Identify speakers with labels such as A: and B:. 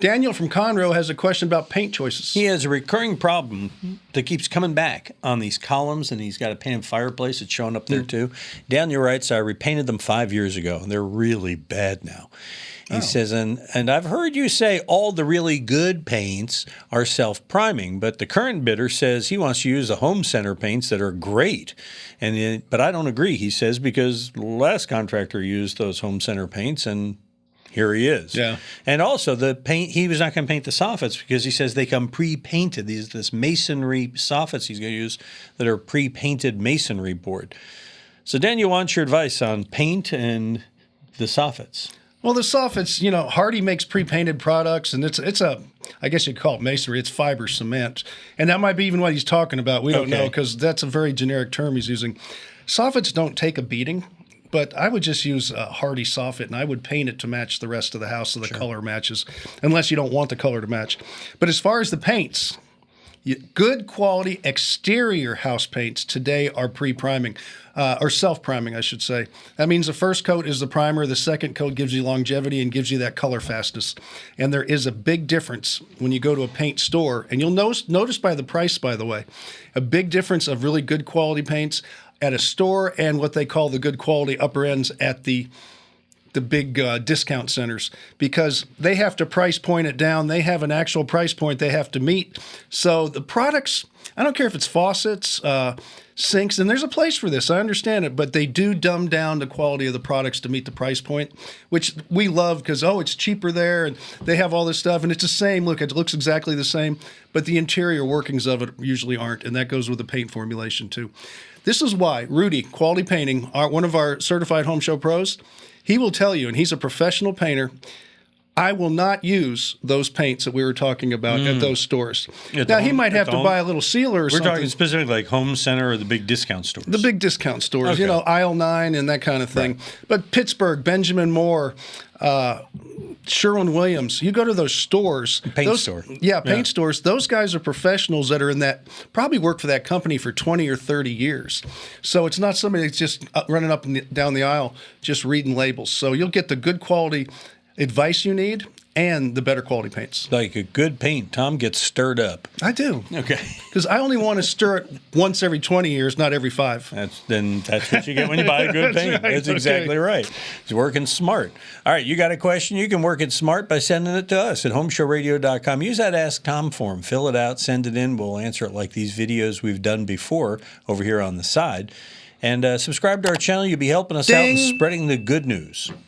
A: Daniel from Conroe has a question about paint choices.
B: He has a recurring problem that keeps coming back on these columns, and he's got a painted fireplace. It's showing up there, too. Daniel writes, I repainted them 5 years ago, and they're really bad now. He says, and I've heard you say all the really good paints are self-priming, but the current bidder says he wants to use the home center paints that are great. But I don't agree, he says, because the last contractor used those home center paints, and here he is.
A: Yeah.
B: And also the paint, he was not going to paint the soffits because he says they come pre-painted. This masonry soffits he's going to use that are pre-painted masonry board. So Daniel wants your advice on paint and the soffits.
A: Well, the soffits, Hardy makes pre-painted products, and it's I guess you'd call it masonry. It's fiber cement. And that might be even what he's talking about. We don't know because that's a very generic term he's using. Soffits don't take a beating. But I would just use a Hardy soffit, and I would paint it to match the rest of the house so the color matches, unless you don't want the color to match. But as far as the paints, good quality exterior house paints today are pre-priming, or self-priming, I should say. That means the first coat is the primer, the second coat gives you longevity and gives you that color fastness. And there is a big difference when you go to a paint store, and you'll notice by the price, by the way, a big difference of really good quality paints at a store and what they call the good quality upper ends at the big discount centers, because they have to price point it down. They have an actual price point they have to meet. So the products, I don't care if it's faucets, sinks, and there's a place for this. I understand it, but they do dumb down the quality of the products to meet the price point, which we love because, it's cheaper there, and they have all this stuff, and it's the same. Look, it looks exactly the same, but the interior workings of it usually aren't, and that goes with the paint formulation too. This is why Rudy, Quality Painting, one of our certified home show pros, he will tell you, and he's a professional painter, I will not use those paints that we were talking about at those stores. Now, he might have to buy a little sealer or something.
B: We're talking specifically like Home Center or the big discount stores.
A: The big discount stores, Aisle 9 and that kind of thing. Right. But Pittsburgh, Benjamin Moore, Sherwin-Williams, you go to those stores.
B: Paint store.
A: Yeah, paint stores. Those guys are professionals that are in that, probably worked for that company for 20 or 30 years. So it's not somebody that's just running up and down the aisle just reading labels. So you'll get the good quality advice you need and the better quality paints.
B: Like a good paint, Tom gets stirred up.
A: I do.
B: Okay.
A: Because I only want to stir it once every 20 years, not every 5.
B: That's what you get when you buy a good paint. That's exactly right. He's working smart. All right, you got a question? You can work it smart by sending it to us at HomeShowRadio.com. Use that Ask Tom form. Fill it out, send it in. We'll answer it like these videos we've done before over here on the side. And subscribe to our channel. You'll be helping us out in spreading the good news.